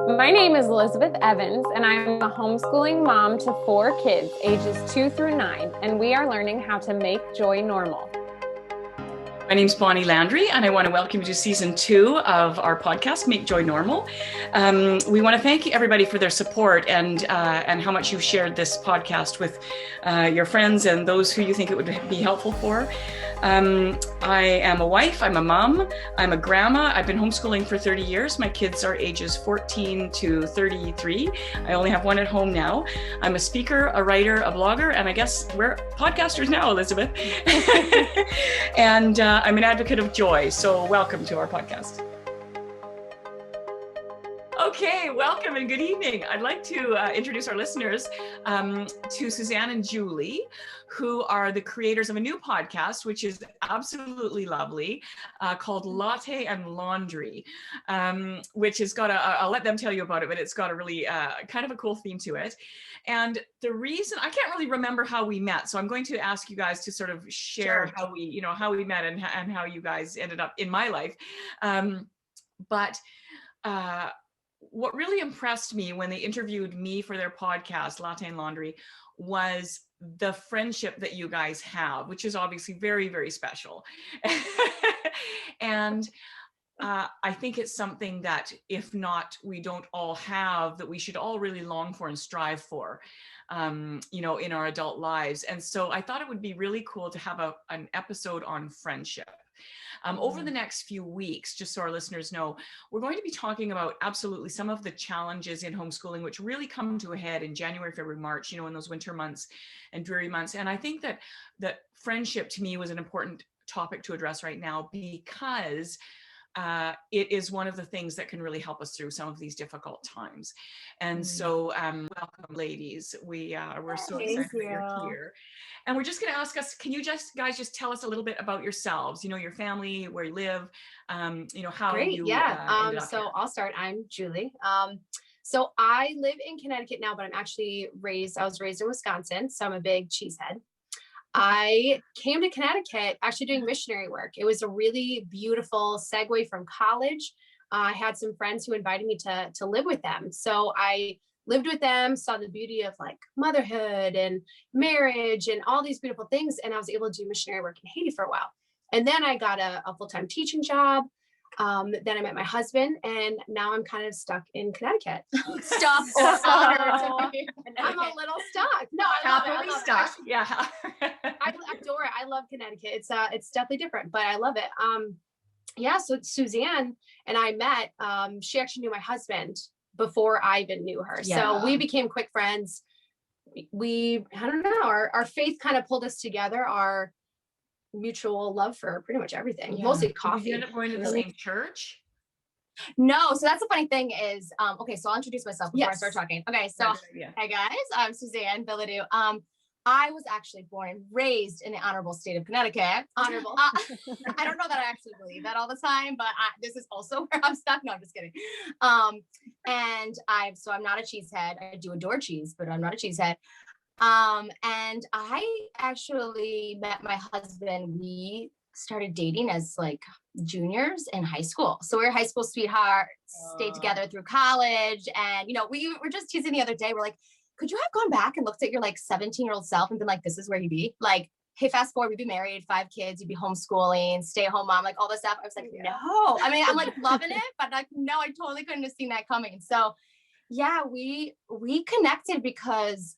My name is Elizabeth Evans, and I'm a homeschooling mom to 4 kids, ages 2 through 9, and we are learning how to make joy normal. My name's Bonnie Landry, and I want to welcome you to season 2 of our podcast, Make Joy Normal. We want to thank everybody for their support and how much you've shared this podcast with your friends and those who you think it would be helpful for. I am a wife, I'm a mom, I'm a grandma. I've been homeschooling for 30 years. My kids are ages 14 to 33. I only have one at home now. I'm a speaker, a writer, a blogger, and I guess we're podcasters now, Elizabeth. And I'm an advocate of joy. So welcome to our podcast. Okay, welcome and good evening. I'd like to introduce our listeners to Suzanne and Julie, who are the creators of a new podcast, which is absolutely lovely, called Latte and Laundry, which has got I'll let them tell you about it, but it's got a really kind of a cool theme to it. And the reason, I can't really remember how we met, so I'm going to ask you guys to sort of share how we met and how you guys ended up in my life. What really impressed me when they interviewed me for their podcast, Latte and Laundry, was the friendship that you guys have, which is obviously very, very special. And I think it's something that, if not, we don't all have, that we should all really long for and strive for, in our adult lives. And so I thought it would be really cool to have an episode on friendship. Over the next few weeks, just so our listeners know, we're going to be talking about absolutely some of the challenges in homeschooling, which really come to a head in January, February, March, in those winter months and dreary months. And I think that friendship to me was an important topic to address right now, because it is one of the things that can really help us through some of these difficult times. And so welcome, ladies. We're so excited that you're here. And we're just going to ask us, can you guys just tell us a little bit about yourselves, your family, where you live, how Great, you yeah. so here. I'll start. I'm Julie. So I live in Connecticut now, but I was raised in Wisconsin. So I'm a big cheesehead. I came to Connecticut actually doing missionary work. It was a really beautiful segue from college. I had some friends who invited me to live with them. So I lived with them, saw the beauty of like motherhood and marriage and all these beautiful things. And I was able to do missionary work in Haiti for a while. And then I got a full-time teaching job. Then I met my husband, and now I'm kind of stuck in Connecticut. Stuck or I'm a little stuck. No, I love it. Stuck. Yeah. I adore it. I love Connecticut. It's definitely different, but I love it. So Suzanne and I met. She actually knew my husband before I even knew her. Yeah. So we became quick friends. I don't know, our faith kind of pulled us together. Our mutual love for pretty much everything, mostly coffee. Did you end up going to the same church? No, so that's the funny thing is, okay, so I'll introduce myself before I start talking. Okay, so Hey guys, I'm Suzanne Billadu. I was actually born and raised in the honorable state of Connecticut. Honorable. I don't know that I actually believe that all the time, but this is also where I'm stuck. No, I'm just kidding. And I'm not a cheesehead. I do adore cheese, but I'm not a cheesehead. And I actually met my husband. We started dating as like juniors in high school. So we were high school sweethearts, stayed together through college. And, we were just teasing the other day. We're like, could you have gone back and looked at your like 17-year-old self and been like, this is where you'd be? Like, hey, fast forward, we'd be married, 5 kids, you'd be homeschooling, stay-at-home mom, like all this stuff. I was like, no. I mean, I'm like loving it, but like, no, I totally couldn't have seen that coming. So yeah, we connected because,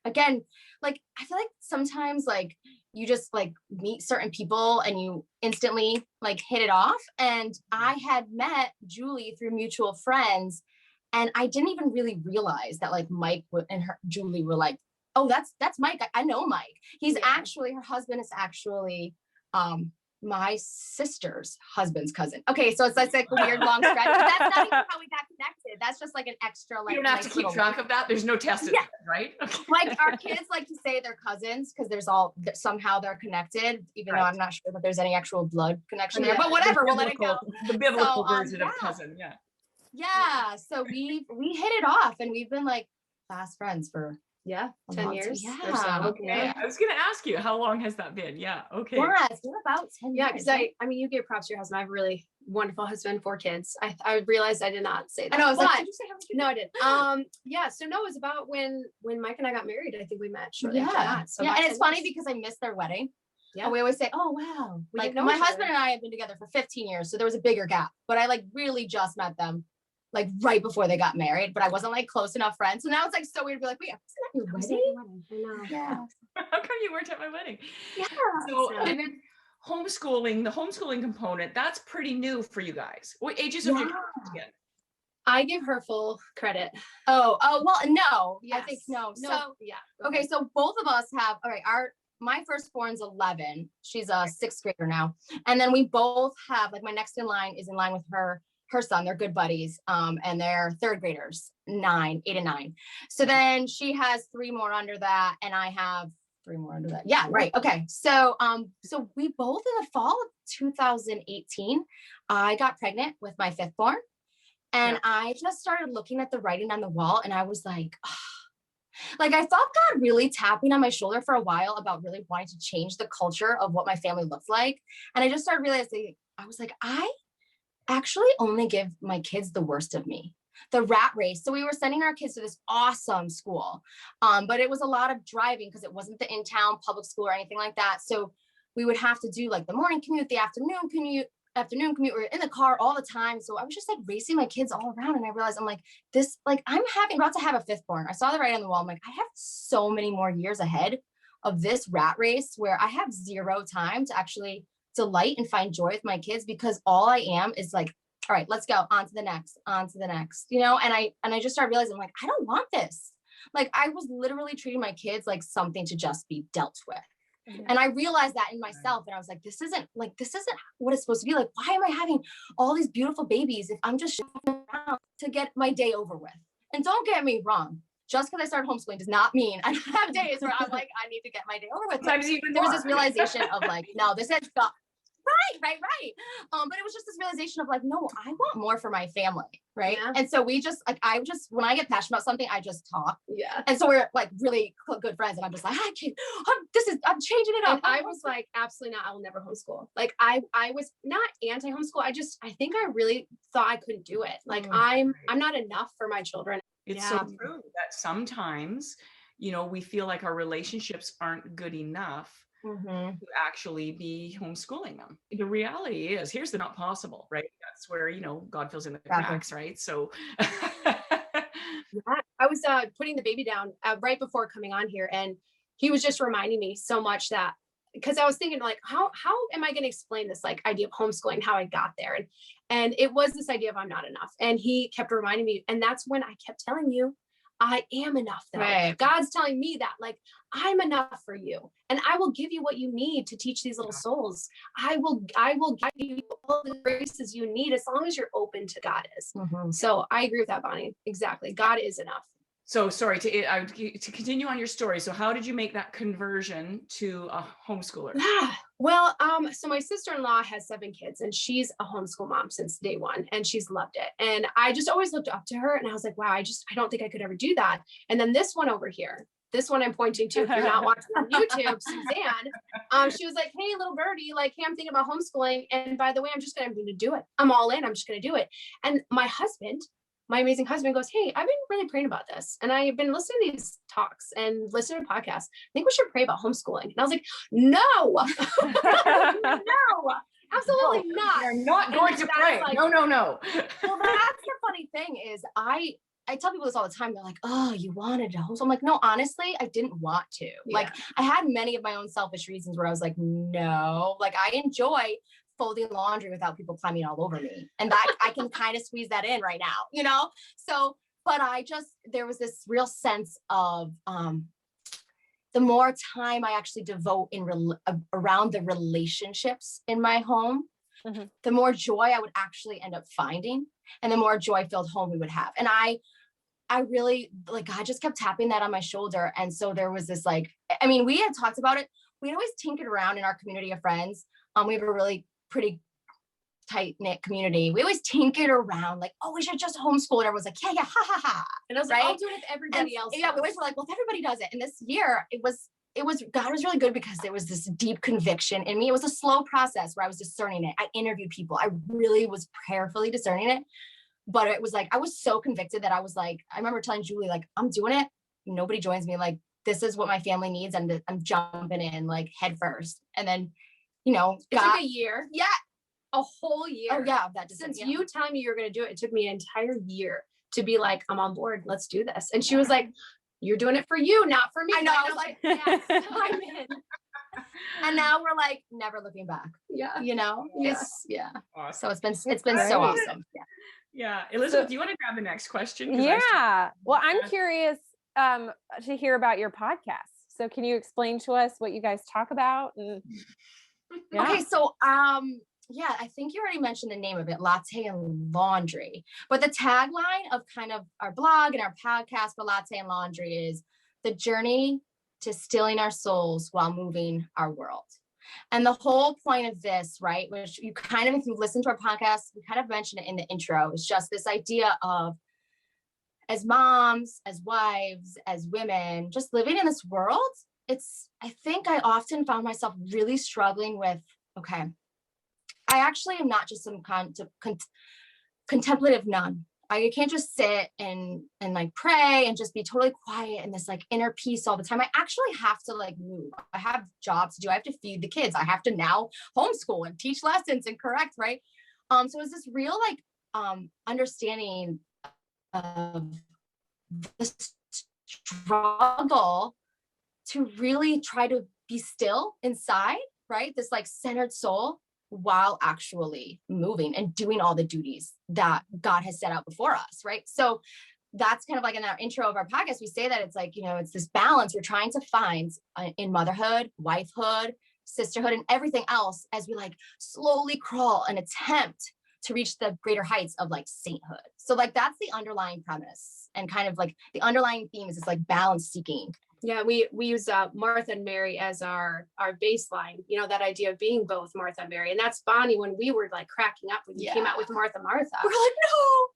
again, like, I feel like sometimes like you just like meet certain people and you instantly like hit it off. And I had met Julie through mutual friends. And I didn't even really realize that like Mike and Julie were like, oh, that's Mike. I know Mike. He's actually, her husband is actually my sister's husband's cousin. Okay, so it's like a weird long stretch. That's not even how we got connected. That's just like an extra like. You don't have to keep track of that. There's no test, right? Okay. Like our kids like to say they're cousins because somehow they're connected, even though I'm not sure that there's any actual blood connection there. But whatever, we'll let it go. The biblical version of cousin, Yeah, so we hit it off, and we've been like fast friends for Yeah, 10 years Yeah. or so. Okay. I was going to ask you, how long has that been? Yeah. Okay. Yeah, it's been about 10 Yeah, years. because I mean, you gave props to your husband. I have a really wonderful husband, 4 kids. I realized I did not say that. I know. I was like, but- did you say how many kids? no, I didn't. Yeah. So no, it was about when Mike and I got married. I think we met shortly after that. So yeah, about and it's 10 funny years. because I missed their wedding. Yeah. And we always say, oh, wow. We Like didn't know my each other. husband and I have been together for 15 years. So there was a bigger gap, but I like really just met them like right before they got married, but I wasn't like close enough friends. So now it's like so weird to be like, wait, wasn't that your wedding? I know. Yeah. How come you weren't at my wedding? Yeah. So, and then homeschooling, the homeschooling component, that's pretty new for you guys. What ages of your kids again? I give her full credit. Oh, well, no, I think Yes. no. No, So, yeah. okay. So both of us have, all right, my firstborn's 11. She's a 6th grader now. And then we both have, like my next in line is in line with her son. They're good buddies. And they're 3rd graders, 8 and 9. So then she has 3 more under that. And I have 3 more under that. Yeah, right. Okay. So, so we both in the fall of 2018, I got pregnant with my 5th born. And I just started looking at the writing on the wall and I was like, like I felt God really tapping on my shoulder for a while about really wanting to change the culture of what my family looked like. And I just started realizing, I was like, I actually only give my kids the worst of me, the rat race. So we were sending our kids to this awesome school, but it was a lot of driving because it wasn't the in-town public school or anything like that. So we would have to do like the morning commute, the afternoon commute. We were in the car all the time. So I was just like racing my kids all around. And I realized I'm like, this, like I'm about to have a 5th born. I saw the writing on the wall. I'm like, I have so many more years ahead of this rat race where I have 0 time to actually delight and find joy with my kids because all I am is like, all right, let's go on to the next, you know? And I just started realizing I'm like, I don't want this. Like I was literally treating my kids like something to just be dealt with. And I realized that in myself and I was like, this isn't what it's supposed to be. Like, why am I having all these beautiful babies if I'm just around to get my day over with? And don't get me wrong. Just because I started homeschooling does not mean I don't have days where I'm like, I need to get my day over with. Sometimes even there was more. this realization of like, no, this has got right. But it was just this realization of like, no, I want more for my family. Right. Yeah. And so we just like, when I get passionate about something, I just talk. Yeah. And so we're like really good friends. And I'm just like, I'm changing it up. And I was like, absolutely not. I will never homeschool. Like I was not anti-homeschool. I think I really thought I couldn't do it. Like I'm not enough for my children. It's so true that sometimes, you know, we feel like our relationships aren't good enough to actually be homeschooling them. The reality is, here's the not possible, right? That's where, you know, God fills in the cracks, right? So I was putting the baby down right before coming on here, and he was just reminding me so much that, because I was thinking like, how am I going to explain this like idea of homeschooling, how I got there? And it was this idea of I'm not enough. And he kept reminding me, and that's when I kept telling you, I am enough though. Right. God's telling me that like, I'm enough for you. And I will give you what you need to teach these little souls. I will give you all the graces you need as long as you're open to God is. So I agree with that, Bonnie. Exactly. God is enough. So sorry to continue on your story. So how did you make that conversion to a homeschooler? Well, so my sister-in-law has 7 kids and she's a homeschool mom since day one and she's loved it. And I just always looked up to her and I was like, wow, I don't think I could ever do that. And then this one over here, this one I'm pointing to, if you're not watching on YouTube, Suzanne, she was like, hey, little birdie, like, hey, I'm thinking about homeschooling. And by the way, I'm going to do it. I'm all in. I'm just going to do it. And my amazing husband goes, hey, I've been really praying about this. And I've been listening to these talks and listening to podcasts. I think we should pray about homeschooling. And I was like, no, no, absolutely not. You're not going to pray. Like, no. Well, that's the funny thing is I tell people this all the time. They're like, oh, you wanted to homeschool. I'm like, no, honestly, I didn't want to. Like I had many of my own selfish reasons where I was like, no, like I enjoy folding laundry without people climbing all over me. And that I can kind of squeeze that in right now, you know? So, but there was this real sense of, the more time I actually devote around the relationships in my home, the more joy I would actually end up finding and the more joy-filled home we would have. And I really, like, God just kept tapping that on my shoulder. And so there was this, like, I mean, we had talked about it. We'd always tinkered around in our community of friends. We have a really pretty tight knit community, we always tinkered around like, oh, we should just homeschool. And everyone's like, yeah, ha ha ha. And I was like, I'll do it if everybody else. Yeah, we always were like, well, if everybody does it. And this year it was God was really good because there was this deep conviction in me. It was a slow process where I was discerning it. I interviewed people. I really was prayerfully discerning it. But it was like, I was so convicted that I was like, I remember telling Julie, like, I'm doing it. Nobody joins me. Like, this is what my family needs. And I'm jumping in like head first. And then, you know, it took a year. Yeah. A whole year. Oh yeah. Since you telling me you were going to do it took me an entire year to be like, I'm on board. Let's do this. And she was like, you're doing it for you, not for me. I know. I was like, yes, I'm in. And now we're like never looking back. Yeah. You know? Yeah. Yeah. Awesome. So it's been so awesome. Yeah. Yeah. Elizabeth, do you want to grab the next question? 'Cause Yeah. Well, I'm curious to hear about your podcast. So can you explain to us what you guys talk about? And Okay, so yeah, I think you already mentioned the name of it, Latte and Laundry. But the tagline of kind of our blog and our podcast for Latte and Laundry is the journey to stilling our souls while moving our world. And the whole point of this, right, which you kind of, if you listen to our podcast, we kind of mentioned it in the intro, is just this idea of as moms, as wives, as women, just living in this world. I think I often found myself really struggling with, okay, I actually am not just some contemplative nun. I can't just sit and like pray and just be totally quiet and this like inner peace all the time. I actually have to like move. I have jobs to do. I have to feed the kids. I have to now homeschool and teach lessons and correct, right? So it's this real like understanding of the struggle to really try to be still inside, right? This like centered soul while actually moving and doing all the duties that God has set out before us, right? So that's kind of like in our intro of our podcast, we say that it's like, you know, it's this balance we're trying to find in motherhood, wifehood, sisterhood, and everything else as we like slowly crawl and attempt to reach the greater heights of like sainthood. So like that's the underlying premise, and kind of like the underlying theme is this like balance seeking. Yeah, we use Martha and Mary as our baseline, you know, that idea of being both Martha and Mary. And that's Bonnie, when we were like cracking up when you came out with Martha. We're like,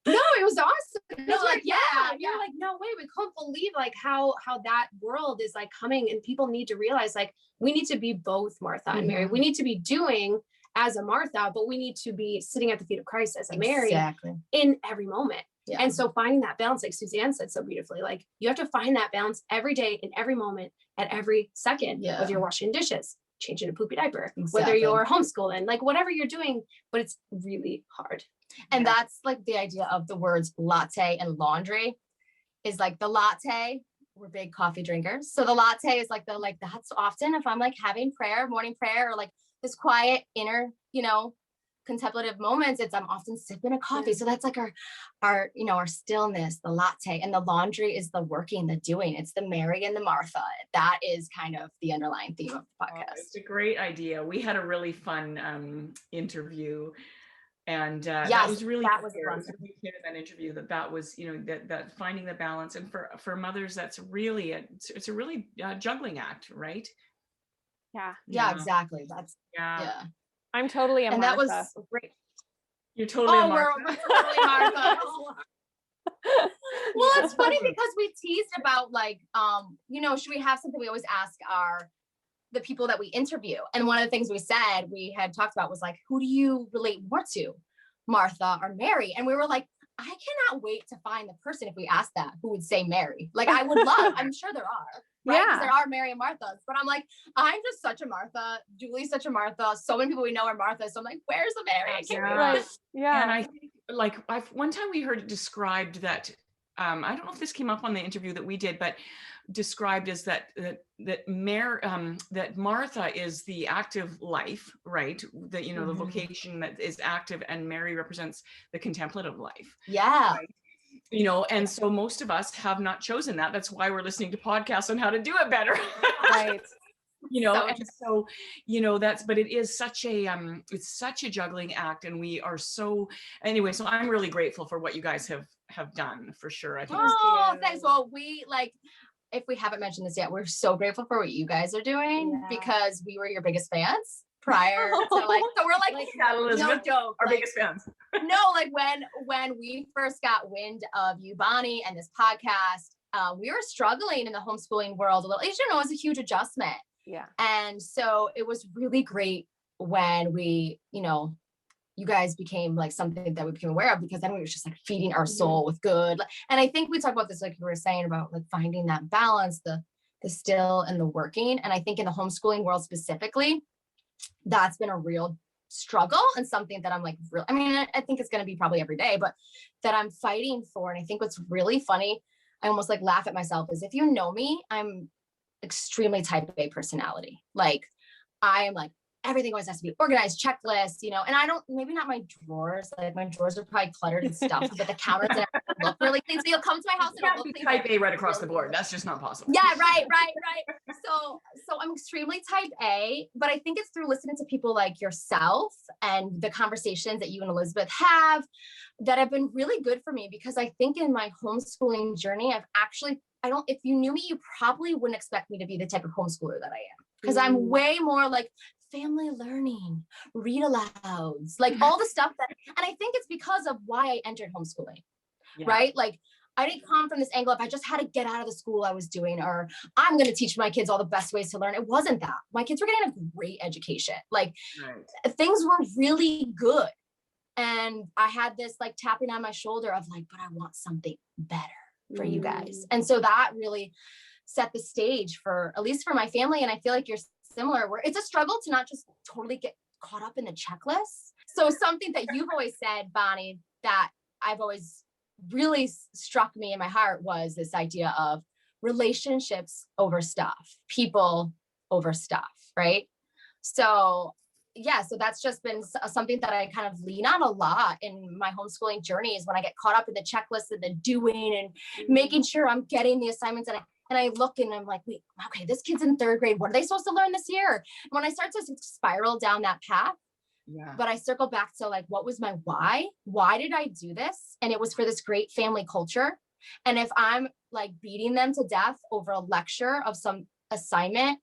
no, it was awesome. No, like, you're like, no way, we couldn't believe like how that world is like coming, and people need to realize like we need to be both Martha and Mary. We need to be doing as a Martha, but we need to be sitting at the feet of Christ as a Mary in every moment. Yeah. And so finding that balance, like Suzanne said so beautifully, like you have to find that balance every day, in every moment, at every second, whether you're washing dishes, changing a poopy diaper, whether you're homeschooling, like whatever you're doing, but it's really hard. And that's like the idea of the words latte and laundry is like the latte, we're big coffee drinkers. So the latte is like that's often if I'm like having prayer, morning prayer, or like this quiet inner, you know, contemplative moments, I'm often sipping a coffee. So that's like our you know, our stillness, the latte, and the laundry is the working, the doing. It's the Mary and the Martha. That is kind of the underlying theme of the podcast. It's a great idea. We had a really fun interview, and that was really clear in that interview that was, you know, that finding the balance, and for mothers, that's really it's a really juggling act, right? Yeah, exactly. That's I'm totally a Martha. And that was great. You're totally a Martha. We're totally Martha. Well, it's funny because we teased about like, you know, should we have something we always ask the people that we interview? And one of the things we had talked about was like, who do you relate more to, Martha or Mary? And we were like, I cannot wait to find the person, if we asked that, who would say Mary. Like I would love, I'm sure there are. Right? Because there are Mary and Marthas, but I'm like, I'm just such a Martha. Julie's such a Martha. So many people we know are Martha. So I'm like, where's the Mary? I can't right. Yeah. And I think like one time we heard it described that, I don't know if this came up on the interview that we did, but described as that Martha is the active life, right? That, you know, the vocation that is active, and Mary represents the contemplative life. Yeah. Right? You know, and so most of us have not chosen that. That's why we're listening to podcasts on how to do it better. Right. You know, and so, you know, but it is such a, it's such a juggling act, and we are so, anyway, so I'm really grateful for what you guys have done, for sure. I think. Oh, thanks. Well, we like, if we haven't mentioned this yet, we're so grateful for what you guys are doing because we were your biggest fans. prior to like, so we're like Yeah, no Elizabeth, joke. our Like, biggest fans. no, like when we first got wind of you, Bonnie, and this podcast, we were struggling in the homeschooling world a little. You know, it was a huge adjustment. Yeah. And so it was really great when we, you know, you guys became like something that we became aware of, because then we were just like feeding our soul with good. And I think we talk about this, like you were saying, about like finding that balance, the still and the working. And I think in the homeschooling world specifically, that's been a real struggle, and something that I'm like, real, I mean, I think it's going to be probably every day, but that I'm fighting for. And I think what's really funny, I almost like laugh at myself, is if you know me, I'm extremely type A personality. Like I am like, everything always has to be organized, checklist, you know, and I don't, maybe not my drawers, like my drawers are probably cluttered and stuffed, but the counters and everything look really clean. So you'll come to my house and it'll look clean. Type A right across the board. That's just not possible. Yeah, right. So I'm extremely type A, but I think it's through listening to people like yourself and the conversations that you and Elizabeth have that have been really good for me, because I think in my homeschooling journey, if you knew me, you probably wouldn't expect me to be the type of homeschooler that I am, because I'm way more like family learning, read alouds, like all the stuff that, and I think it's because of why I entered homeschooling, right? Like I didn't come from this angle of I just had to get out of the school I was doing, or I'm going to teach my kids all the best ways to learn. It wasn't that. My kids were getting a great education. Like things were really good. And I had this like tapping on my shoulder of like, but I want something better for you guys. And so that really set the stage for, at least for my family. And I feel like you're similar, where it's a struggle to not just totally get caught up in the checklist. So something that you've always said, Bonnie, that I've always really struck me in my heart was this idea of relationships over stuff, people over stuff, right? So yeah, so that's just been something that I kind of lean on a lot in my homeschooling journey, is when I get caught up in the checklist and the doing and making sure I'm getting the assignments, and I look and I'm like, wait, okay, this kid's in 3rd grade. What are they supposed to learn this year? And when I start to spiral down that path, but I circle back to like, what was my why? Why did I do this? And it was for this great family culture. And if I'm like beating them to death over a lecture of some assignment,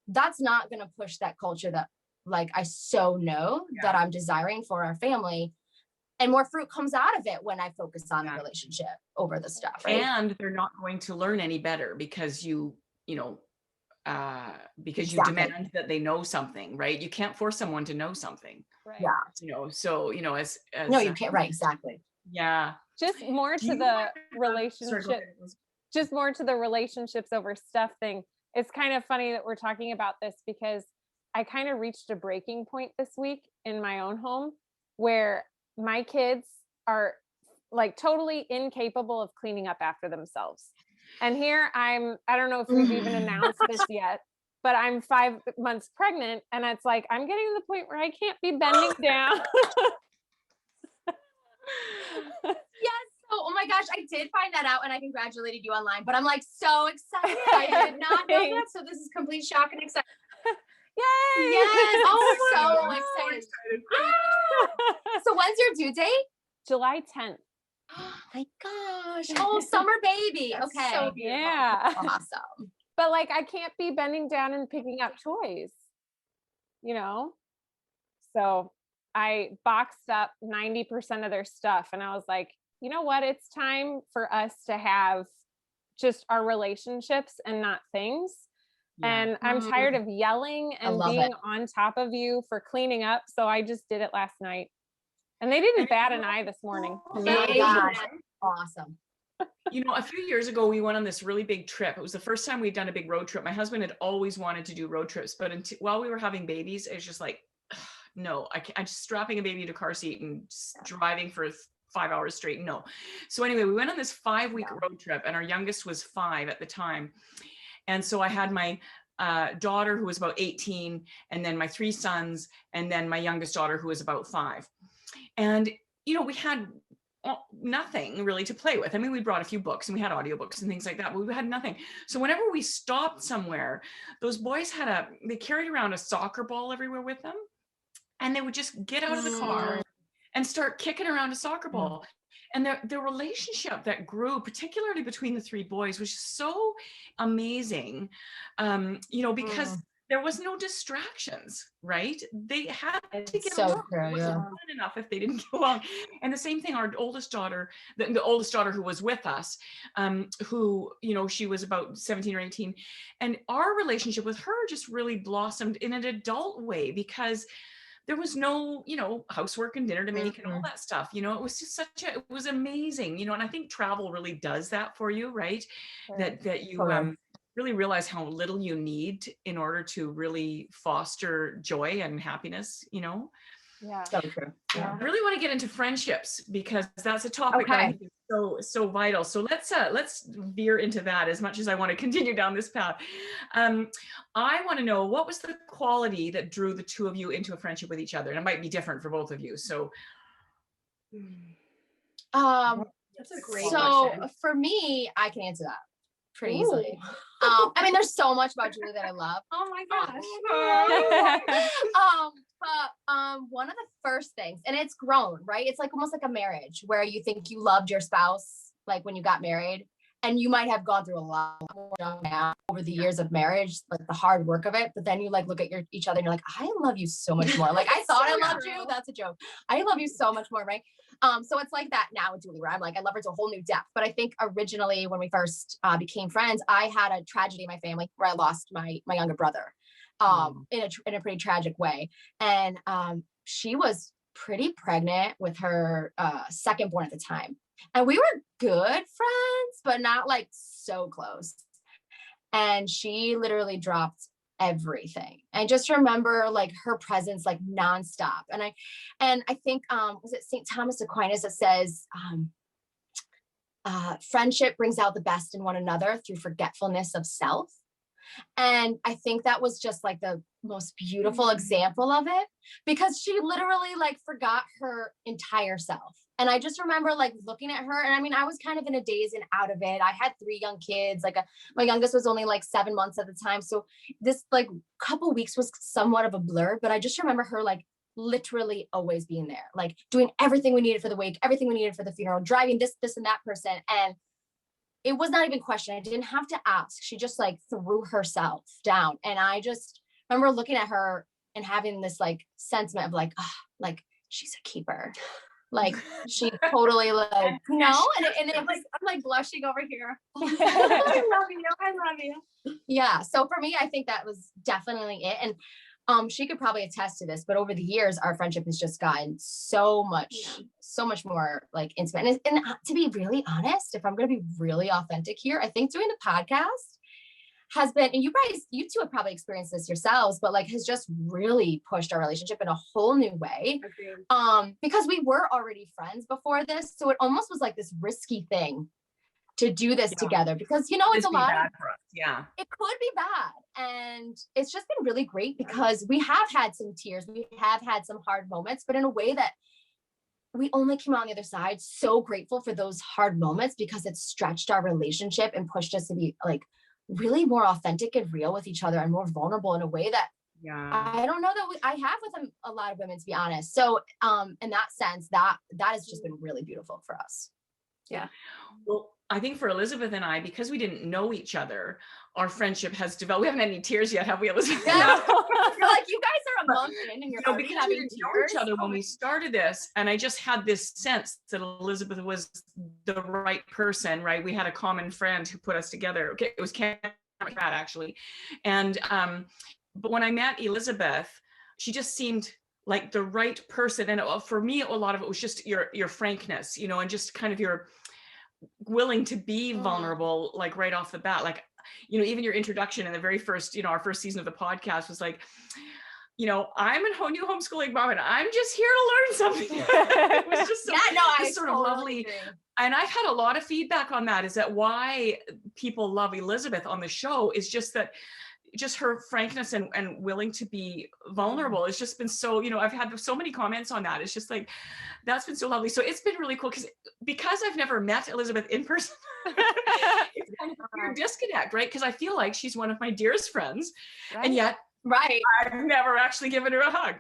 that's not going to push that culture that like I so know that I'm desiring for our family. And more fruit comes out of it when I focus on the relationship over the stuff, right? And they're not going to learn any better because you demand that they know something, right? You can't force someone to know something. Right. Yeah. You know, so, you know, as no, you can't. Right. Exactly. Yeah. Just more to the relationship, just more to the relationships over stuff thing. It's kind of funny that we're talking about this, because I kind of reached a breaking point this week in my own home where my kids are like totally incapable of cleaning up after themselves. And here I don't know if we've even announced this yet, but I'm 5 months pregnant, and it's like, I'm getting to the point where I can't be bending down. Yes. Oh my gosh, I did find that out, and I congratulated you online, but I'm like so excited. I did not know that. So this is complete shock and excitement. Yay! Yes. Oh, so excited. So when's your due date? July 10th. Oh my gosh. Oh, summer baby. That's okay. so beautiful. Yeah. Awesome. But like, I can't be bending down and picking up toys, you know? So I boxed up 90% of their stuff, and I was like, you know what? It's time for us to have just our relationships and not things. And I'm tired of yelling and being on top of you for cleaning up. So I just did it last night. And they didn't bat an eye this morning. Oh my gosh. Awesome. You know, a few years ago, we went on this really big trip. It was the first time we'd done a big road trip. My husband had always wanted to do road trips, but while we were having babies, it was just like, no, I'm just strapping a baby into a car seat and driving for 5 hours straight. No. So anyway, we went on this 5-week road trip, and our youngest was 5 at the time. And so I had my daughter, who was about 18, and then my 3 sons, and then my youngest daughter, who was about 5. And, you know, we had nothing really to play with. I mean, we brought a few books and we had audiobooks and things like that, but we had nothing. So whenever we stopped somewhere, those boys they carried around a soccer ball everywhere with them, and they would just get out of the car and start kicking around a soccer ball. And the relationship that grew, particularly between the 3 boys, was just so amazing, you know, because there was no distractions, right? They had to get so along. true, It wasn't yeah. fun enough if they didn't get along. And the same thing, our oldest daughter, the oldest daughter who was with us, who, you know, she was about 17 or 18. And our relationship with her just really blossomed in an adult way because there was no, you know, housework and dinner to make and all that stuff. You know, it was just it was amazing, you know, and I think travel really does that for you, right? That you really realize how little you need in order to really foster joy and happiness, you know? Yeah. So true. I really want to get into friendships because that's a topic that I think is so vital. So let's veer into that as much as I want to continue down this path. I want to know, what was the quality that drew the two of you into a friendship with each other? And it might be different for both of you. So That's a great question. For me, I can answer that pretty easily. I mean, there's so much about Julie that I love. Oh my gosh. But one of the first things, and it's grown, right? It's like almost like a marriage where you think you loved your spouse, like when you got married, and you might have gone through a lot more now over the years of marriage, like the hard work of it. But then you like look at each other and you're like, I love you so much more. Like I thought I loved you. That's a joke. I love you so much more, right? So it's like that now with Julie, where I'm like, I love her to a whole new depth. But I think originally when we first became friends, I had a tragedy in my family where I lost my younger brother in a pretty tragic way. And she was pretty pregnant with her second born at the time. And we were good friends, but not like so close. And she literally dropped everything. I just remember like her presence like nonstop. And I think was it St. Thomas Aquinas that says friendship brings out the best in one another through forgetfulness of self. And I think that was just like the most beautiful example of it, because she literally like forgot her entire self. And I just remember like looking at her, and I mean, I was kind of in a daze and out of it. I had 3 young kids, like my youngest was only like 7 months at the time. So this like couple weeks was somewhat of a blur, but I just remember her like literally always being there, like doing everything we needed for the wake, everything we needed for the funeral, driving this and that person. And it was not even questioned. I didn't have to ask. She just like threw herself down. And I just remember looking at her and having this like sentiment of like, oh, like she's a keeper. Like she totally like, you know, and it was, I'm like blushing over here. I love you. I love you. Yeah. So for me, I think that was definitely it. And she could probably attest to this, but over the years, our friendship has just gotten so much more like intimate. And to be really honest, if I'm going to be really authentic here, I think doing the podcast has been, and you two have probably experienced this yourselves, but like has just really pushed our relationship in a whole new way. Because we were already friends before this. So it almost was like this risky thing to do this together, because, you know, it's a lot of, it could be bad. And it's just been really great because we have had some tears, we have had some hard moments, but in a way that we only came out on the other side so grateful for those hard moments, because it stretched our relationship and pushed us to be like really more authentic and real with each other and more vulnerable in a way that I don't know that I have with a lot of women, to be honest. So in that sense, that has just been really beautiful for us. Yeah. Well, I think for Elizabeth and I, because we didn't know each other, our friendship has developed. We haven't had any tears yet, have we, Elizabeth? Yeah. You're like, you guys are a month in and you're already because having we didn't tears. know each other when we started this, and I just had this sense that Elizabeth was the right person, right? We had a common friend who put us together. Okay, it was Cat actually, and but when I met Elizabeth, she just seemed like the right person, and for me, a lot of it was just your frankness, you know, and just kind of your willing to be vulnerable, like right off the bat. Like, you know, even your introduction in the very first, you know, our first season of the podcast was like, you know, I'm a new homeschooling mom and I'm just here to learn something. It was just so, I sort totally of lovely. agree. And I've had a lot of feedback on that, is that why people love Elizabeth on the show is just that, just her frankness and willing to be vulnerable. It's just been so, you know, I've had so many comments on that. It's just like, that's been so lovely. So it's been really cool because I've never met Elizabeth in person. It's kind of a weird disconnect, right? Because I feel like she's one of my dearest friends, and yet I've never actually given her a hug.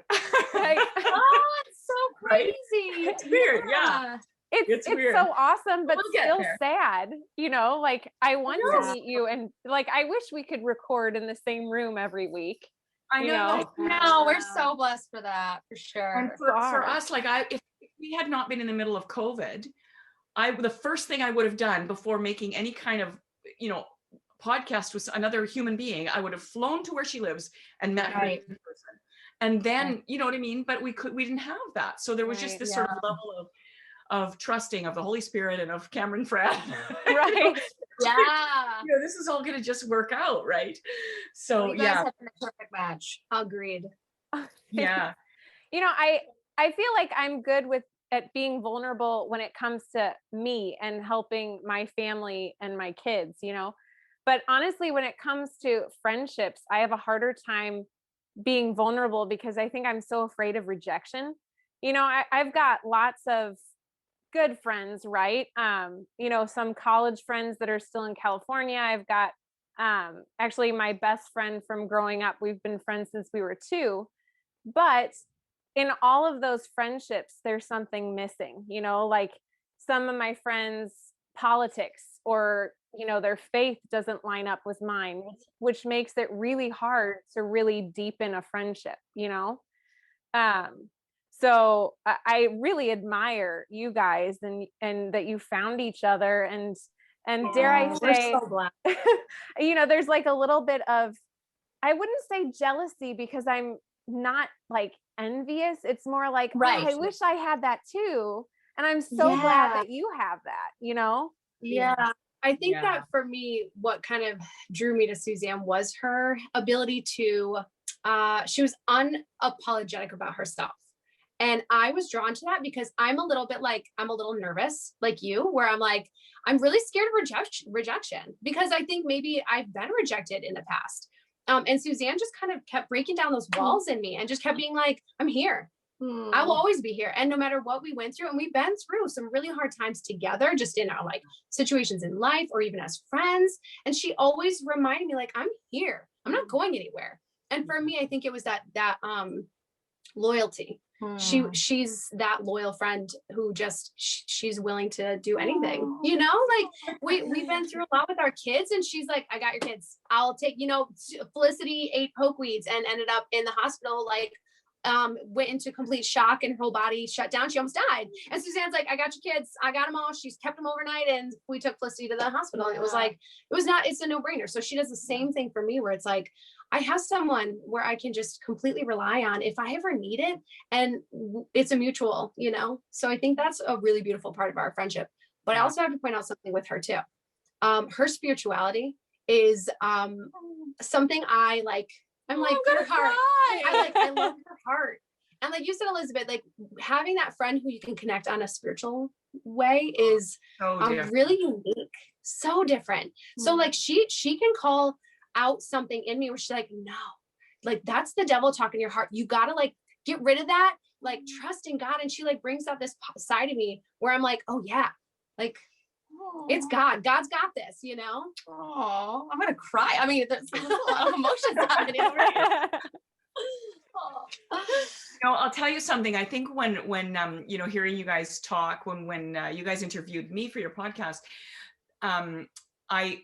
Right. Oh, it's so crazy. Right? It's weird. Yeah. It's weird. so awesome, but We'll get still there. sad, you know, like I want to meet you, and like I wish we could record in the same room every week, I you know. No, we're so blessed for that, for sure. And for us, like if we had not been in the middle of COVID, the first thing I would have done before making any kind of, podcast with another human being, I would have flown to where she lives and met her in person. And then, you know what I mean? But we didn't have that. So there was just this sort of level of trusting of the Holy Spirit and of Cameron Fred. Right. Yeah. This is all going to just work out. Right. So you guys have been a perfect match. Agreed. Yeah. I feel like I'm good at being vulnerable when it comes to me and helping my family and my kids, but honestly, when it comes to friendships, I have a harder time being vulnerable because I think I'm so afraid of rejection. I've got lots of good friends, right? Some college friends that are still in California. I've got actually my best friend from growing up. We've been friends since we were 2, but in all of those friendships, there's something missing, like some of my friends' politics or, their faith doesn't line up with mine, which makes it really hard to really deepen a friendship, So I really admire you guys and that you found each other and dare I say, we're so glad. There's like a little bit of, I wouldn't say jealousy because I'm not like envious. It's more like, right. I wish I had that too. And I'm so glad that you have that, Yeah. I think that for me, what kind of drew me to Suzanne was her ability to, she was unapologetic about herself. And I was drawn to that because I'm a little nervous like you, where I'm like, I'm really scared of rejection because I think maybe I've been rejected in the past. And Suzanne just kind of kept breaking down those walls in me and just kept being like, I'm here. I will always be here. And no matter what we went through, and we've been through some really hard times together, just in our like situations in life or even as friends. And she always reminded me like, I'm here. I'm not going anywhere. And for me, I think it was that loyalty. She's that loyal friend who just she's willing to do anything, like we've been through a lot with our kids and she's like, I got your kids. I'll take, Felicity ate pokeweeds and ended up in the hospital, like went into complete shock and her whole body shut down. She almost died. And Suzanne's like, I got your kids. I got them all. She's kept them overnight. And we took Felicity to the hospital. And it's a no brainer. So she does the same thing for me where it's like, I have someone where I can just completely rely on if I ever need it. And it's a mutual, so I think that's a really beautiful part of our friendship. But I also have to point out something with her too. Her spirituality is something I like. I'm like, her heart. I love her heart. And like you said, Elizabeth, like having that friend who you can connect on a spiritual way is really unique, so different. So like she can call out something in me where she's like, no, like that's the devil talking in your heart. You gotta like get rid of that, like trust in God. And she like brings out this side of me where I'm like, oh yeah, like it's God. God's got this, Oh, I'm gonna cry. I mean, there's a lot of emotions happening over here. I'll tell you something. I think when hearing you guys talk, when you guys interviewed me for your podcast, my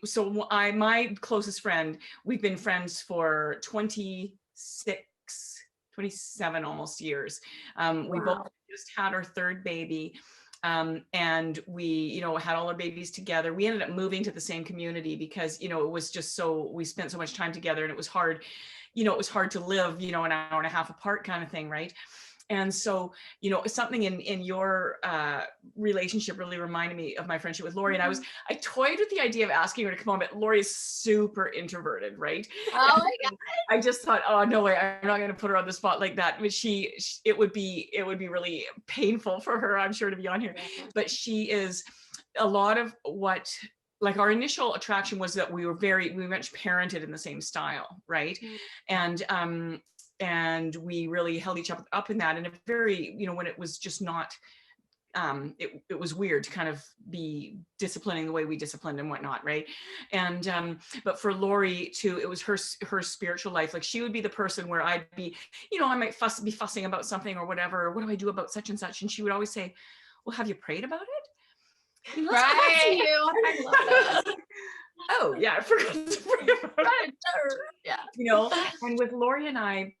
closest friend, we've been friends for 27 almost years. We both just had our 3rd baby. And we, had all our babies together. We ended up moving to the same community because, it was just we spent so much time together and it was hard, to live, an hour and a half apart kind of thing. Right. And so, something in your relationship really reminded me of my friendship with Lori. And I toyed with the idea of asking her to come on, but Lori is super introverted, right? Oh my God. I just thought, oh, no way, I'm not going to put her on the spot like that. But it would be really painful for her, I'm sure, to be on here. But she is a lot of what, like our initial attraction was that we much parented in the same style, right? And we really held each other up in that. And a very, when it was just not, it was weird to kind of be disciplining the way we disciplined and whatnot, right? And but for Lori too, it was her spiritual life. Like she would be the person where I'd be, I might be fussing about something or whatever. What do I do about such and such? And she would always say, "Well, have you prayed about it?" Right. You. I love that. Oh yeah, I forgot to bring him up. Yeah. You know, and with Lori and I,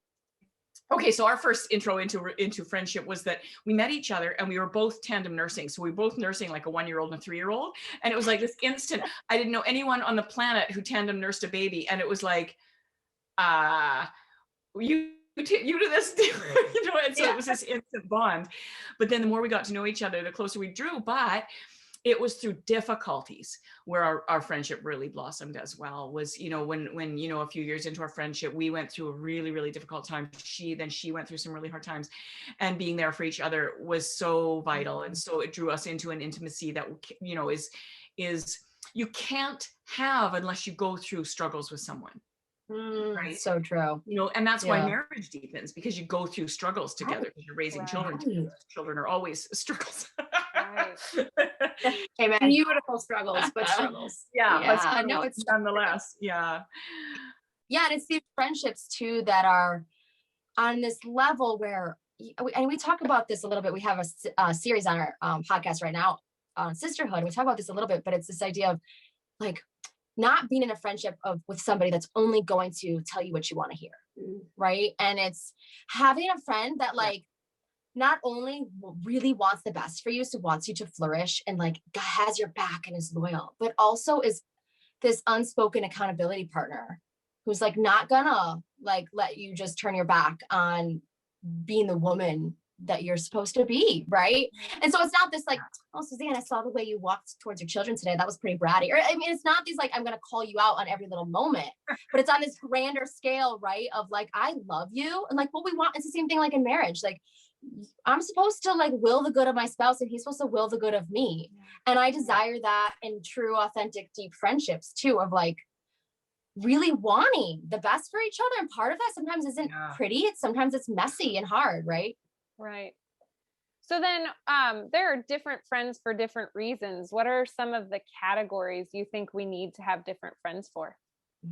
okay, so our first intro into friendship was that we met each other and we were both tandem nursing. So we were both nursing like a 1-year-old and a 3-year-old. And it was like this instant, I didn't know anyone on the planet who tandem nursed a baby. And it was like, you do this too. You know, and so it was this instant bond. But then the more we got to know each other, the closer we drew. But it was through difficulties where our friendship really blossomed as well. Was, you know, when you know, a few years into our friendship, we went through a really, really difficult time. She went through some really hard times, and being there for each other was so vital. And so it drew us into an intimacy that, you know, is you can't have unless you go through struggles with someone. Right? So true. You know, and that's why marriage deepens, because you go through struggles together, because you're raising children together. Children are always struggles. Amen. Beautiful struggles, but struggles. I know it's nonetheless. Yeah, and it's these friendships too that are on this level where, and we talk about this a little bit. We have a series on our podcast right now on sisterhood. We talk about this a little bit, but it's this idea of like not being in a friendship with somebody that's only going to tell you what you want to hear, right? And it's having a friend that like not only really wants the best for you, so wants you to flourish and like has your back and is loyal, but also is this unspoken accountability partner who's like not gonna like let you just turn your back on being the woman that you're supposed to be, right? And so it's not this like, oh, Suzanne, I saw the way you walked towards your children today. That was pretty bratty. Or I mean, it's not these like, I'm gonna call you out on every little moment, but it's on this grander scale, right? Of like, I love you. And like what we want, it's the same thing like in marriage. Like I'm supposed to like will the good of my spouse and he's supposed to will the good of me. And I desire that in true, authentic, deep friendships too, of like really wanting the best for each other. And part of that sometimes isn't pretty. Sometimes it's messy and hard, right? Right. So then there are different friends for different reasons. What are some of the categories you think we need to have different friends for?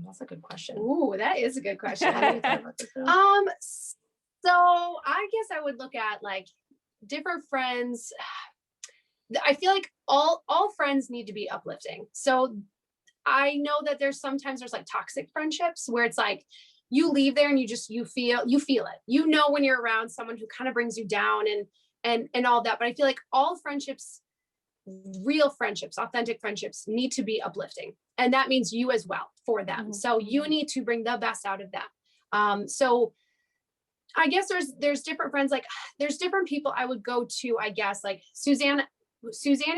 That's a good question. Ooh, that is a good question. So I guess I would look at like different friends. I feel like all friends need to be uplifting. So I know that there's like toxic friendships where it's like you leave there and you feel it. You know when you're around someone who kind of brings you down and all that. But I feel like all friendships, real friendships, authentic friendships need to be uplifting. And that means you as well for them. So you need to bring the best out of them. So I guess there's different friends, like there's different people I would go to, I guess, like Suzanne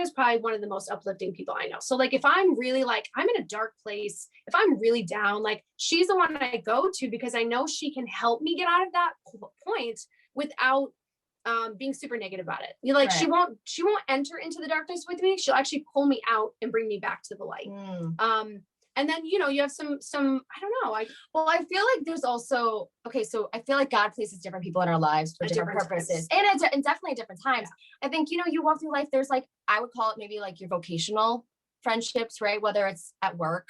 is probably one of the most uplifting people I know. So like, if I'm really like, I'm in a dark place, if I'm really down, like she's the one I go to because I know she can help me get out of that point without being super negative about it. You like, she won't enter into the darkness with me. She'll actually pull me out and bring me back to the light. And then, you know, you have some, I don't know. I feel like there's also, so I feel like God places different people in our lives for different purposes and definitely at different times. Yeah. I think, you know, you walk through life, there's like, I would call it maybe like your vocational friendships, right? Whether it's at work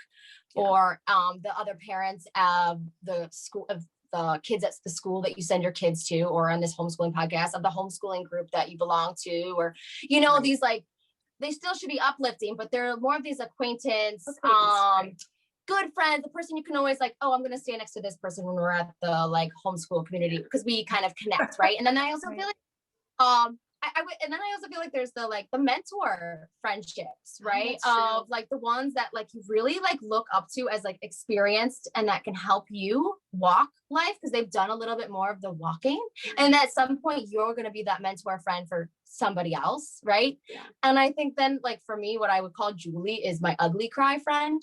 or the other parents of the school, of the kids at the school that you send your kids to, or on this homeschooling podcast of the homeschooling group that you belong to, or, you know, these like, they still should be uplifting, but they're more of these acquaintance, good friends, the person you can always like, oh, I'm going to stay next to this person when we're at the like homeschool community because we kind of connect. Right. And then I also feel like, and then I also feel like there's the mentor friendships, right? Of like the ones that like you really like look up to as like experienced and that can help you walk life because they've done a little bit more of the walking. And at some point you're going to be that mentor friend for somebody else. Right. Yeah. And I think then like for me, what I would call Julie is my ugly cry friend,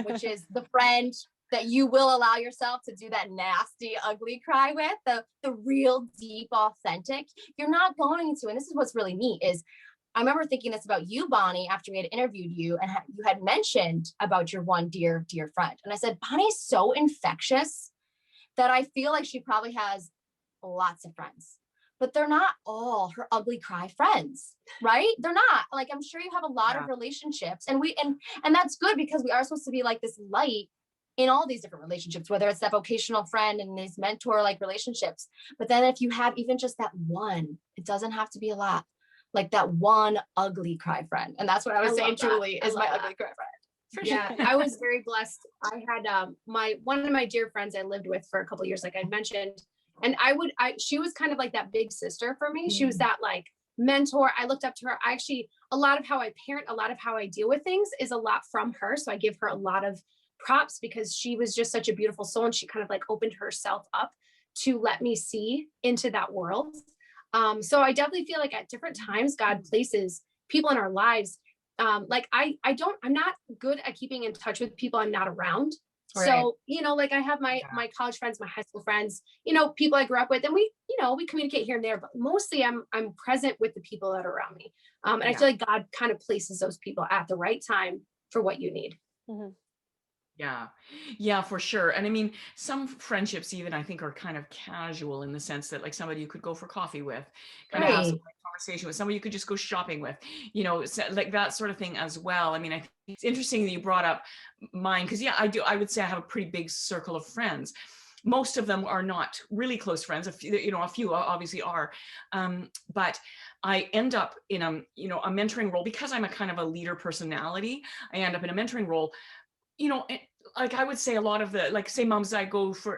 which is the friend that you will allow yourself to do that nasty, ugly cry with, the real deep, authentic. You're not going to, and this is what's really neat is I remember thinking this about you, Bonnie, after we had interviewed you and you had mentioned about your one dear, dear friend. And I said, Bonnie's so infectious that I feel like she probably has lots of friends, but they're not all her ugly cry friends, right? They're not. Like, I'm sure you have a lot of relationships and that's good because we are supposed to be like this light in all these different relationships, whether it's that vocational friend and these mentor like relationships. But then if you have even just that one, it doesn't have to be a lot, like that one ugly cry friend. And that's what I was saying, Julie, is my ugly cry friend. Yeah, I was very blessed. I had one of my dear friends I lived with for a couple of years, like I mentioned, and she was kind of like that big sister for me. She was that like mentor. I looked up to her. A lot of how I parent, a lot of how I deal with things is a lot from her. So I give her a lot of props because she was just such a beautiful soul, and she kind of like opened herself up to let me see into that world. So I definitely feel like at different times, God places people in our lives. Like I'm not good at keeping in touch with people I'm not around. Right. So, like I have my college friends, my high school friends, people I grew up with, and we communicate here and there, but mostly I'm present with the people that are around me. And I feel like God kind of places those people at the right time for what you need. Mm-hmm. Yeah, for sure. And I mean, some friendships even I think are kind of casual in the sense that like somebody you could go for coffee with, kind of have some conversation with, somebody you could just go shopping with, like that sort of thing as well. I mean, I think it's interesting that you brought up mine because I would say I have a pretty big circle of friends. Most of them are not really close friends. A few obviously are, but I end up in a mentoring role because I'm a kind of a leader personality. I end up in a mentoring role. Like I would say a lot of the, like say moms, I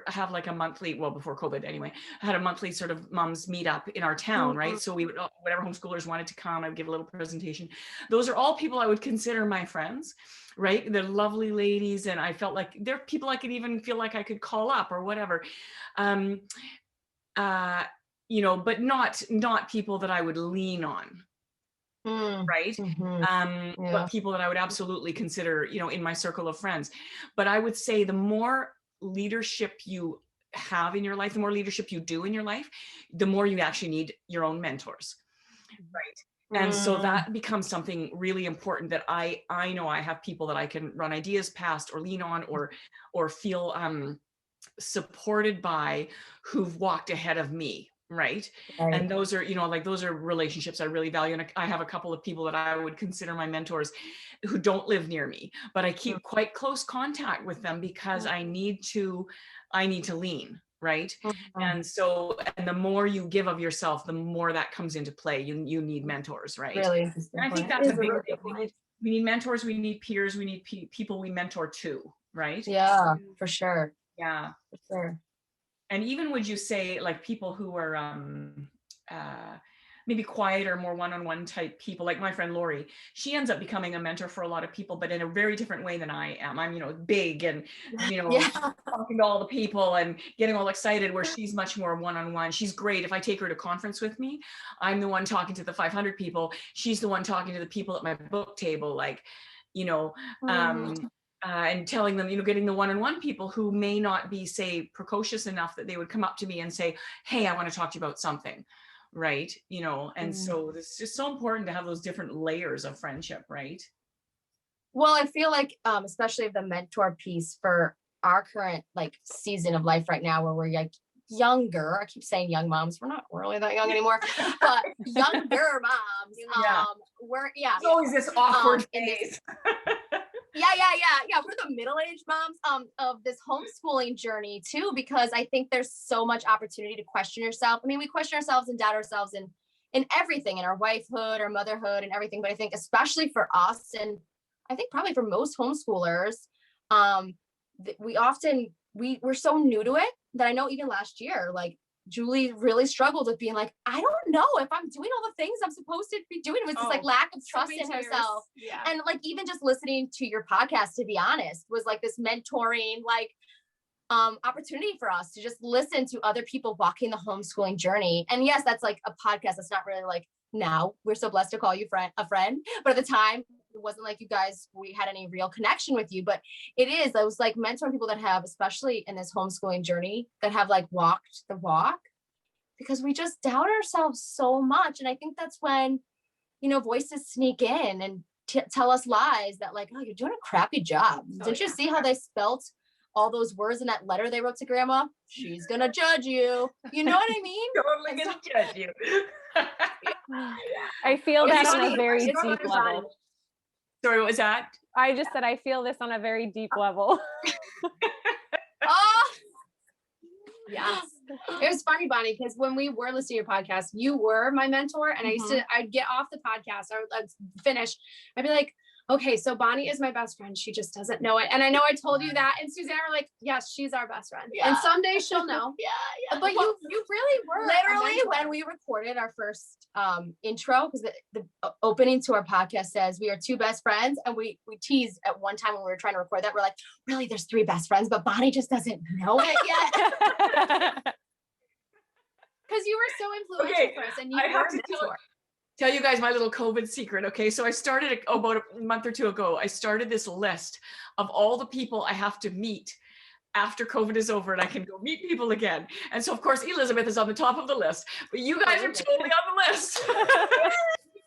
have like a monthly, well, before COVID anyway, I had a monthly sort of moms meetup in our town, right? So we would, whatever homeschoolers wanted to come, I would give a little presentation. Those are all people I would consider my friends, right? They're lovely ladies. And I felt like they're people I could even feel like I could call up or whatever. But not people that I would lean on. Right. But people that I would absolutely consider, in my circle of friends. But I would say the more leadership you have in your life, the more leadership you do in your life, the more you actually need your own mentors. Right. And so that becomes something really important that I know I have people that I can run ideas past or lean on or feel supported by who've walked ahead of me. Right. And those are, those are relationships I really value. And I have a couple of people that I would consider my mentors who don't live near me, but I keep quite close contact with them because I need to lean. Right. And so, and the more you give of yourself, the more that comes into play. You need mentors. Right. Really interesting. And I think that's a big thing. We need mentors. We need peers. We need people we mentor too. Right. Yeah, for sure. Yeah, for sure. And even would you say like people who are maybe quieter, more one-on-one type people, like my friend Lori, she ends up becoming a mentor for a lot of people, but in a very different way than I am. I'm, big and, talking to all the people and getting all excited, where she's much more one-on-one. She's great. If I take her to conference with me, I'm the one talking to the 500 people. She's the one talking to the people at my book table, like, and telling them, getting the one-on-one people who may not be, say, precocious enough that they would come up to me and say, hey, I want to talk to you about something. Right. And so it's just so important to have those different layers of friendship. Right. Well, I feel like, especially the mentor piece for our current like season of life right now, where we're like younger, I keep saying young moms, we're not really that young anymore, but younger moms, it's always this awkward phase. Yeah. We're the middle-aged moms of this homeschooling journey too, because I think there's so much opportunity to question yourself. I mean, we question ourselves and doubt ourselves in everything, in our wifehood, our motherhood, and everything. But I think especially for us, and I think probably for most homeschoolers, we're so new to it that I know even last year, like Julie really struggled with being like, I don't know if I'm doing all the things I'm supposed to be doing. It was this like lack of trust in herself. Yeah. And like, even just listening to your podcast, to be honest, was like this mentoring, like, opportunity for us to just listen to other people walking the homeschooling journey. And yes, that's like a podcast. That's not really like, now we're so blessed to call you a friend. But at the time, it wasn't like we had any real connection with you, but I was like mentoring people that have, especially in this homeschooling journey, that have like walked the walk, because we just doubt ourselves so much. And I think that's when, voices sneak in and tell us lies that like, oh, you're doing a crappy job. Didn't you see how they spelt all those words in that letter they wrote to grandma? She's going to judge you. You know what I mean? Totally going to judge you. I feel that on a very deep level. Sorry, what was that? I just said I feel this on a very deep level. Oh, yes. It was funny, Bonnie, because when we were listening to your podcast, you were my mentor, and I'd get off the podcast, or I'd finish. I'd be like, Okay, so Bonnie is my best friend. She just doesn't know it. And I know I told you that. And Suzanne were like, yes, she's our best friend. Yeah. And someday she'll know. Yeah. But you really were. Literally, when we recorded our first intro, because the opening to our podcast says we are two best friends. And we teased at one time when we were trying to record that, we're like, really, there's three best friends, but Bonnie just doesn't know it yet. Because you were so influential for us, and you were a mentor. Tell you guys my little COVID secret. Okay. So I started about a month or two ago, I started this list of all the people I have to meet after COVID is over and I can go meet people again. And so of course, Elizabeth is on the top of the list, but you guys are totally on the list.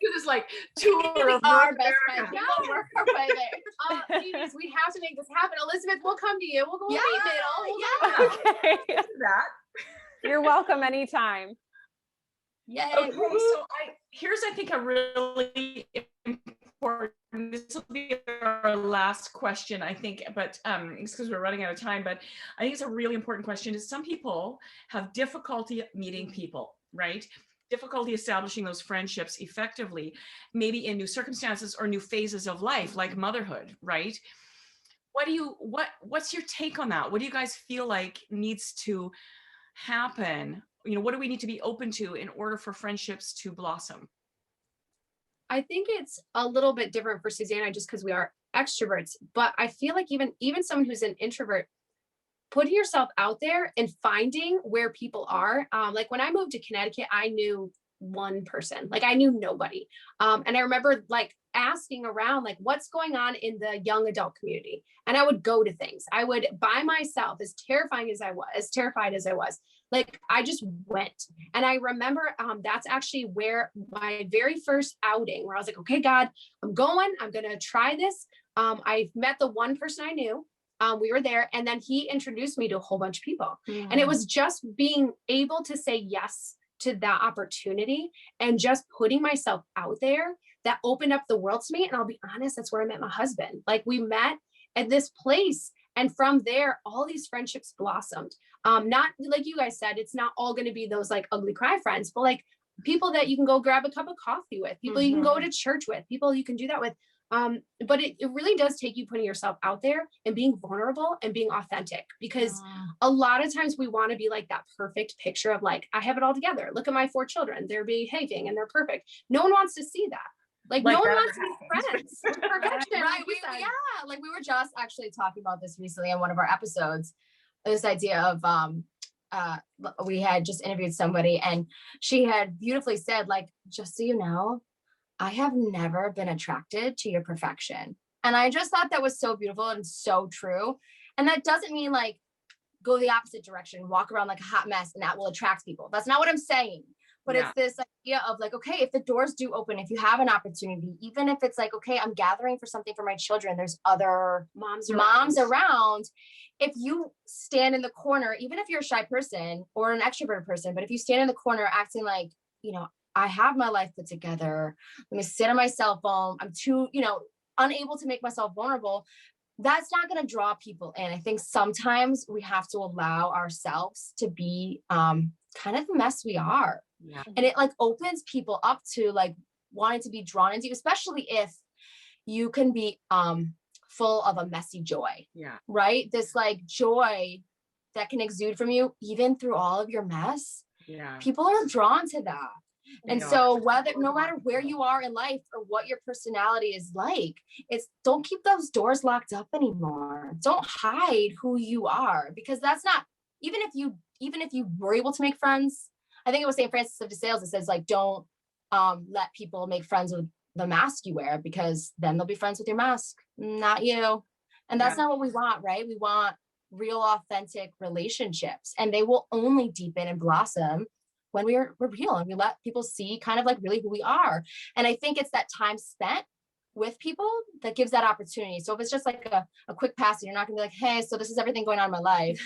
It's like tour of our best friends. Yeah, work our way there. Ladies, we have to make this happen. Elizabeth, we'll come to you. We'll go meet middle. Okay. that. You're welcome anytime. Yay. Okay, so here's I think a really important, this will be our last question, I think, but it's because we're running out of time, but I think it's a really important question. Is some people have difficulty meeting people, right? Difficulty establishing those friendships effectively, maybe in new circumstances or new phases of life, like motherhood, right? What's your take on that? What do you guys feel like needs to happen? You know, what do we need to be open to in order for friendships to blossom? I think it's a little bit different for Susanna just because we are extroverts, but I feel like even someone who's an introvert, putting yourself out there and finding where people are. Like when I moved to Connecticut, I knew one person, like I knew nobody. And I remember like asking around, like what's going on in the young adult community. And I would go to things. I would by myself, as terrified as I was, like I just went. And I remember that's actually where my very first outing, where I was like, okay, God, I'm going to try this. I met the one person I knew. We were there, and then he introduced me to a whole bunch of people. And it was just being able to say yes to that opportunity and just putting myself out there that opened up the world to me. And I'll be honest, that's where I met my husband. Like we met at this place. And from there, all these friendships blossomed. Not like you guys said, it's not all going to be those like ugly cry friends, but like people that you can go grab a cup of coffee with, people you can go to church with, people you can do that with. But it really does take you putting yourself out there and being vulnerable and being authentic, because a lot of times we want to be like that perfect picture of like, I have it all together. Look at my 4 children. They're behaving and they're perfect. No one wants to see that. Like no one wants to be friends. Perfection. Right. Like we were just actually talking about this recently on one of our episodes. This idea of we had just interviewed somebody and she had beautifully said, like, just so you know, I have never been attracted to your perfection. And I just thought that was so beautiful and so true. And that doesn't mean like go the opposite direction, walk around like a hot mess and that will attract people. That's not what I'm saying. But it's this idea of like, okay, if the doors do open, if you have an opportunity, even if it's like, okay, I'm gathering for something for my children, there's other moms around. If you stand in the corner, even if you're a shy person or an extrovert person, but if you stand in the corner acting like, you know, I have my life put together, let me sit on my cell phone, I'm too, unable to make myself vulnerable, that's not going to draw people in. I think sometimes we have to allow ourselves to be kind of the mess we are. Yeah. And it like opens people up to like wanting to be drawn into you, especially if you can be full of a messy joy. Yeah. Right? This like joy that can exude from you even through all of your mess. Yeah. People are drawn to that. And so no matter where you are in life or what your personality is like, don't keep those doors locked up anymore. Don't hide who you are, because that's not, even if you were able to make friends, I think it was St. Francis of de Sales, it says like, don't let people make friends with the mask you wear, because then they'll be friends with your mask, not you. And that's not what we want, right? We want real, authentic relationships, and they will only deepen and blossom when we're real and we let people see kind of like really who we are. And I think it's that time spent with people that gives that opportunity. So if it's just like a quick pass and you're not gonna be like, hey, so this is everything going on in my life,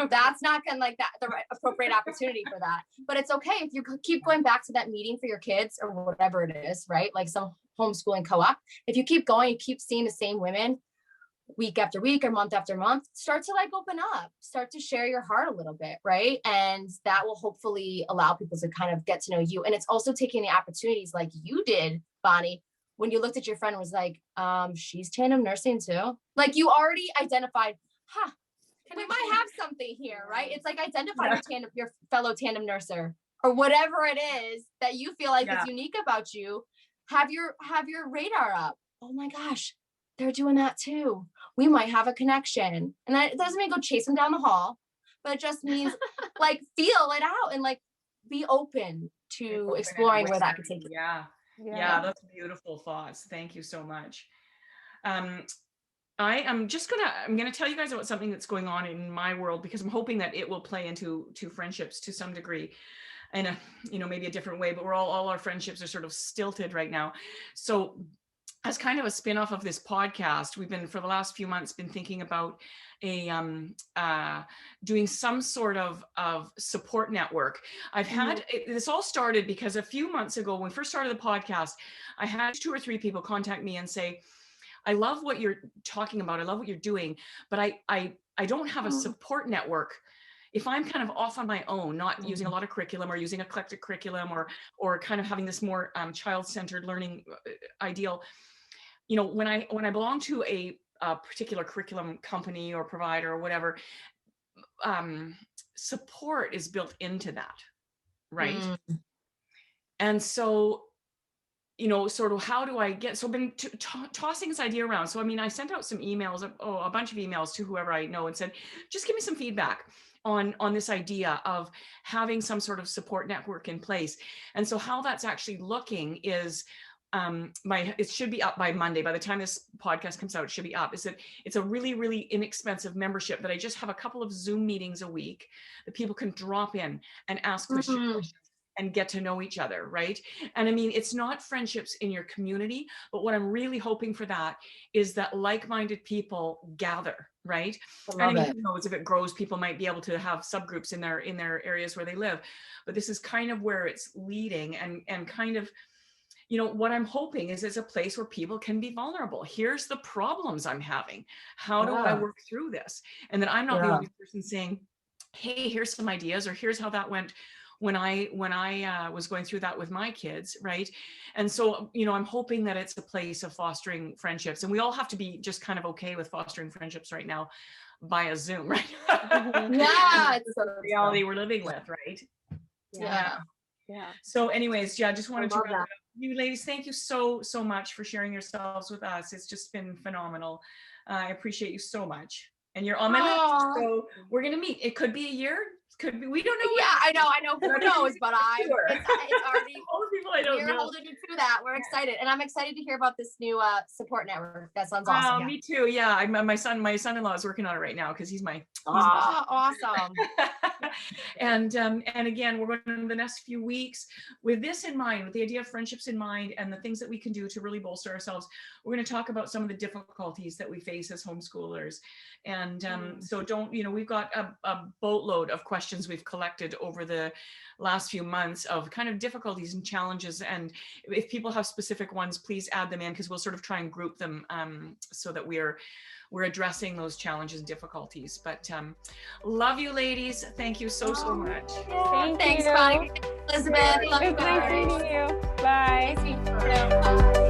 that's not gonna like that the right appropriate opportunity for that. But it's okay if you keep going back to that meeting for your kids or whatever it is, right? Like some homeschooling co-op. If you keep going, you keep seeing the same women week after week or month after month, start to like open up, start to share your heart a little bit, right? And that will hopefully allow people to kind of get to know you. And it's also taking the opportunities like you did, Bonnie, when you looked at your friend and was like, she's tandem nursing too. Like you already identified, we might have something here, right? It's like identify your fellow tandem nurser or whatever it is that you feel like is unique about you. Have your radar up. Oh my gosh, they're doing that too. We might have a connection. And that doesn't mean go chase them down the hall, but it just means like feel it out and like be open to exploring where that could take you. Yeah, that's beautiful thoughts. Thank you so much. I'm gonna tell you guys about something that's going on in my world, because I'm hoping that it will play into friendships to some degree, in a, maybe a different way, but all our friendships are sort of stilted right now. So as kind of a spin-off of this podcast, we've been, for the last few months, been thinking about doing some sort of support network. I've had, this all started because a few months ago, when we first started the podcast, I had 2 or 3 people contact me and say, I love what you're talking about. I love what you're doing, but I don't have a support network. If I'm kind of off on my own, not using a lot of curriculum or using eclectic curriculum or kind of having this more child-centered learning ideal, when I belong to a particular curriculum company or provider or whatever, support is built into that, right? And so, sort of how do I get, so I've been tossing this idea around. So, I mean, I sent out some emails, a bunch of emails to whoever I know and said, just give me some feedback on this idea of having some sort of support network in place. And so how that's actually looking is, it should be up by Monday. By the time this podcast comes out, it should be up. It's a really, really inexpensive membership that I just have a couple of Zoom meetings a week that people can drop in and ask questions and get to know each other, right? And I mean, it's not friendships in your community, but what I'm really hoping for that is that like-minded people gather, right? And I mean, who knows, if it grows, people might be able to have subgroups in their areas where they live. But this is kind of where it's leading, and kind of, what I'm hoping is it's a place where people can be vulnerable. Here's the problems I'm having. How do I work through this? And that I'm not the only person saying, hey, here's some ideas, or here's how that went when I was going through that with my kids, right? And so, I'm hoping that it's a place of fostering friendships, and we all have to be just kind of okay with fostering friendships right now via Zoom, right? It's the reality we're living with, right? Yeah. So anyways, just wanted to wrap it up. You ladies, thank you so much for sharing yourselves with us. It's just been phenomenal. I appreciate you so much. And you're on my list, so we're gonna meet. It could be a year. Could be, we don't know. Yeah, I know. Who knows? But Sure. It's already. All the people I don't know. We're holding you to that. We're excited, and I'm excited to hear about this new support network. That sounds awesome. Me too. Yeah, my son-in-law is working on it right now because he's my. Awesome. And again, we're going to, the next few weeks, with this in mind, with the idea of friendships in mind, and the things that we can do to really bolster ourselves, we're going to talk about some of the difficulties that we face as homeschoolers. And so we've got a boatload of questions we've collected over the last few months of kind of difficulties and challenges. And if people have specific ones, please add them in, because we'll sort of try and group them so that we're addressing those challenges and difficulties. But love you, ladies. Thank you so much. Thanks, Connie. Elizabeth. Love you guys. Nice meeting you. Bye. Nice meeting you. Bye.